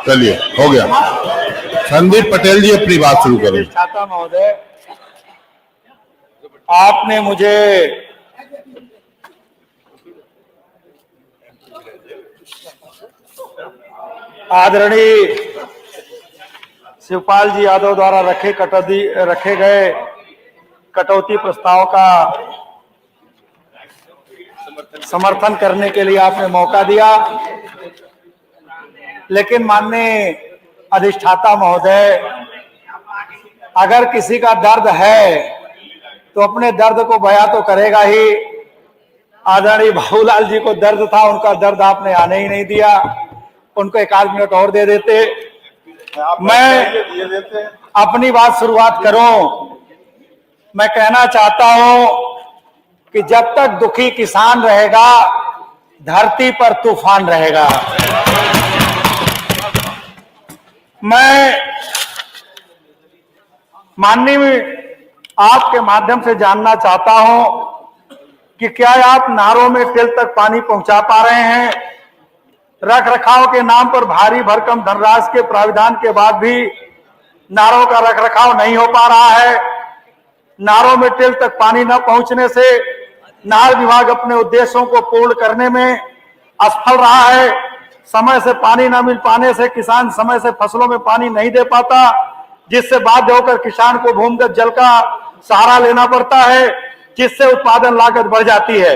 चलिए, हो गया। संदीप पटेल जी अपनी बात शुरू करें। छाता महोदय, आपने मुझे आदरणीय शिवपाल जी यादव द्वारा रखे गए कटौती प्रस्ताव का समर्थन करने के लिए आपने मौका दिया, लेकिन माननीय अधिष्ठाता महोदय, अगर किसी का दर्द है तो अपने दर्द को बयां तो करेगा ही। आदरणीय बाबूलाल जी को दर्द था, उनका दर्द आपने आने ही नहीं दिया, उनको एक आध मिनट और दे देते। मैं अपनी बात शुरुआत करूं। मैं कहना चाहता हूं कि जब तक दुखी किसान रहेगा, धरती पर तूफान रहेगा। मैं माननीय आपके माध्यम से जानना चाहता हूं कि क्या आप नारों में तिल तक पानी पहुंचा पा रहे हैं? रख रखाव के नाम पर भारी भरकम धनराशि के प्राविधान के बाद भी नारों का रख रखाव नहीं हो पा रहा है। नारों में तिल तक पानी न पहुंचने से नार विभाग अपने उद्देश्यों को पूर्ण करने में असफल रहा है। समय से पानी न मिल पाने से किसान समय से फसलों में पानी नहीं दे पाता, जिससे बाध्य होकर किसान को भूमिगत जल का सहारा लेना पड़ता है, जिससे उत्पादन लागत बढ़ जाती है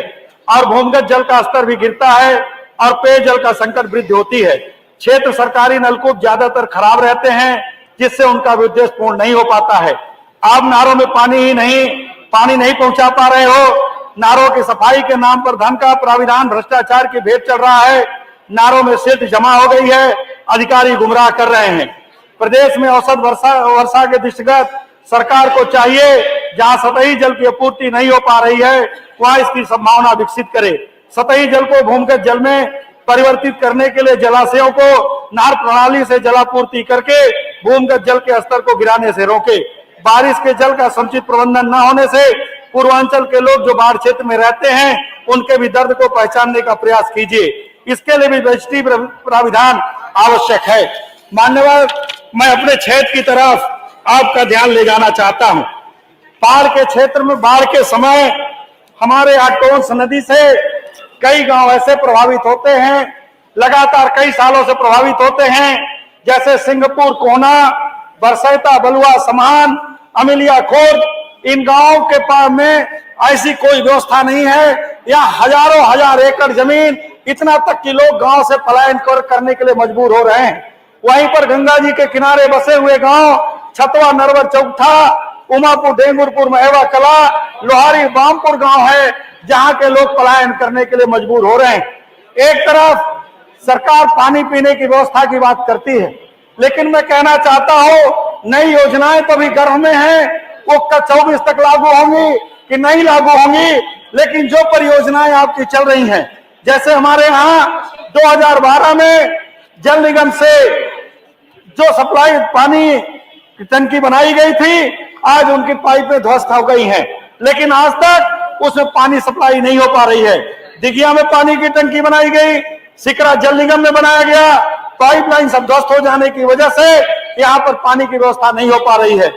और भूमिगत जल का स्तर भी गिरता है और पेयजल का संकट वृद्धि होती है। क्षेत्र सरकारी नलकूप ज्यादातर खराब रहते हैं, जिससे उनका भी उद्देश्य पूर्ण नहीं हो पाता है। आप नारों में पानी नहीं पहुंचा पा रहे हो। नारों की सफाई के नाम पर धन का प्राविधान भ्रष्टाचार की भेंट चढ़ रहा है। नारों में सिल्ट जमा हो गई है, अधिकारी गुमराह कर रहे हैं। प्रदेश में औसत वर्षा के दृष्टिगत सरकार को चाहिए, जहां सतही जल की आपूर्ति नहीं हो पा रही है, वहां इसकी संभावना विकसित करे। सतही जल को भूमिगत जल में परिवर्तित करने के लिए जलाशयों को नहर प्रणाली से जलापूर्ति करके भूमिगत जल के स्तर को गिराने से रोके। बारिश के जल का समुचित प्रबंधन न होने से पूर्वांचल के लोग जो बाढ़ क्षेत्र में रहते हैं, उनके भी दर्द को पहचानने का प्रयास कीजिए। इसके लिए भी बजटीय प्राविधान आवश्यक है। मान्यवर, मैं अपने क्षेत्र की तरफ आपका ध्यान ले जाना चाहता हूं। पहाड़ के क्षेत्र में बाढ़ के समय हमारे यहाँ टोंस नदी से कई गांव ऐसे प्रभावित होते हैं, लगातार कई सालों से प्रभावित होते हैं, जैसे सिंहपुर, कोना, बरसैता, बलुआ, समान, अमिलिया खोर्द। इन गांवों के पास में ऐसी कोई व्यवस्था नहीं है। यहाँ हजारों हजार एकड़ जमीन, इतना तक कि लोग गांव से पलायन करने के लिए मजबूर हो रहे हैं। वहीं पर गंगा जी के किनारे बसे हुए गांव छतवा, नरवर, चौथा, उमापुर, डेंगुरपुर, महवा कला, लोहारी, बामपुर गांव है, जहां के लोग पलायन करने के लिए मजबूर हो रहे हैं। एक तरफ सरकार पानी पीने की व्यवस्था की बात करती है, लेकिन मैं कहना चाहता हूं नई योजनाएं तो भी गर्भ में हैं, वो 24 तक लागू होंगी कि नहीं लागू होंगी, लेकिन जो परियोजनाएं आपकी चल रही हैं, जैसे हमारे यहाँ 2012 में जल निगम से जो सप्लाई पानी की टंकी बनाई गई थी, आज उनकी पाइपें ध्वस्त हो गई हैं, लेकिन आज तक उसमें पानी सप्लाई नहीं हो पा रही है। दिघिया में पानी की टंकी बनाई गई, सिकरा जल निगम में बनाया गया, पाइपलाइन सब ध्वस्त हो जाने की वजह से यहाँ पर पानी की व्यवस्था नहीं हो पा रही है।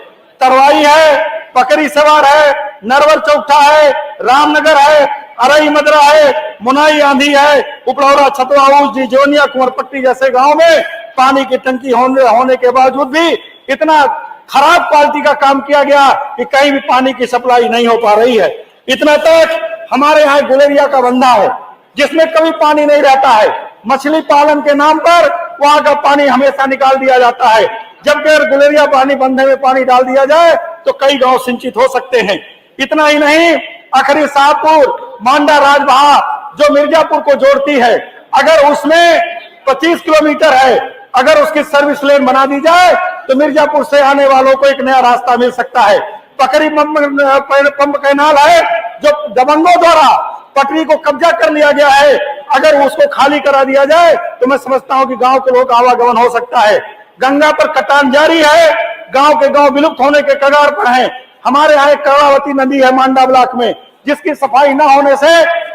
तरवाई है, पकड़ी सवार है, नरवर चौथा है, रामनगर है, अरई मदरा है, मुनाई आंधी है, उपलौरा, छतवा, जोनिया, कुंवरपट्टी जैसे गांव में पानी की टंकी होने के बावजूद भी इतना खराब क्वालिटी का काम किया गया कि कहीं भी पानी की सप्लाई नहीं हो पा रही है। इतना तक हमारे यहाँ गुलेरिया का बंधा है, जिसमें कभी पानी नहीं रहता है। मछली पालन के नाम पर वहां का पानी हमेशा निकाल दिया जाता है, जबकि अगर गुलेरिया पानी बंधे में पानी डाल दिया जाए तो कई गांव सिंचित हो सकते हैं। इतना ही नहीं, अखरी, शाहपुर, मांडा, राजबहा जो मिर्जापुर को जोड़ती है, अगर उसमें 25 किलोमीटर है, अगर उसकी सर्विस लेन बना दी जाए तो मिर्जापुर से आने वालों को एक नया रास्ता मिल सकता है। पकड़ी पंप कैनाल है, जो दबंगों द्वारा पटरी को कब्जा कर लिया गया है, अगर उसको खाली करा दिया जाए तो मैं समझता हूं कि गांव के लोगों का आवागमन हो सकता है। गंगा पर कटान जारी है, गांव के गांव विलुप्त होने के कगार पर हैं। हमारे यहाँ एक कर्णावती नदी है मांडा ब्लॉक में, जिसकी सफाई न होने से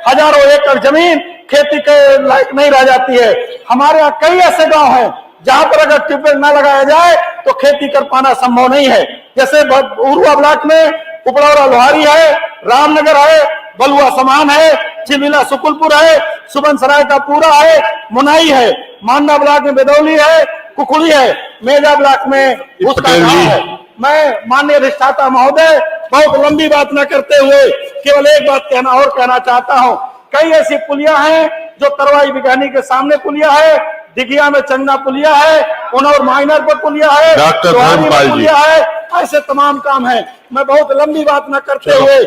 हजारों एकड़ जमीन खेती के लायक नहीं रह जाती है। हमारे यहाँ कई ऐसे गांव हैं जहां पर अगर ट्यूबवेल ना लगाया जाए तो खेती कर पाना संभव नहीं है। जैसे उरुआ ब्लॉक में उपलौरा लोहारी है, रामनगर है, बलुआ समान है, चिमिला सुकुलपुर है, सुबनसराय का पूरा है, मुनाई है, मांडा ब्लॉक में बेदौली है, कुकुड़ी है, मेजा ब्लॉक में उसका पटेल गांव जी। है। मैं माननीय अधिष्ठाता महोदय बहुत लंबी बात न करते हुए केवल एक बात कहना चाहता हूं। कई ऐसी पुलिया हैं जो तरवाई बिगानी के सामने पुलिया है, दिघिया में चंगा पुलिया है, उन्नौर माइनर पर पुलिया है, डॉक्टर लोहारी में धर्मपाल जी। पुलिया है, ऐसे तमाम काम है। मैं बहुत लंबी बात न करते हुए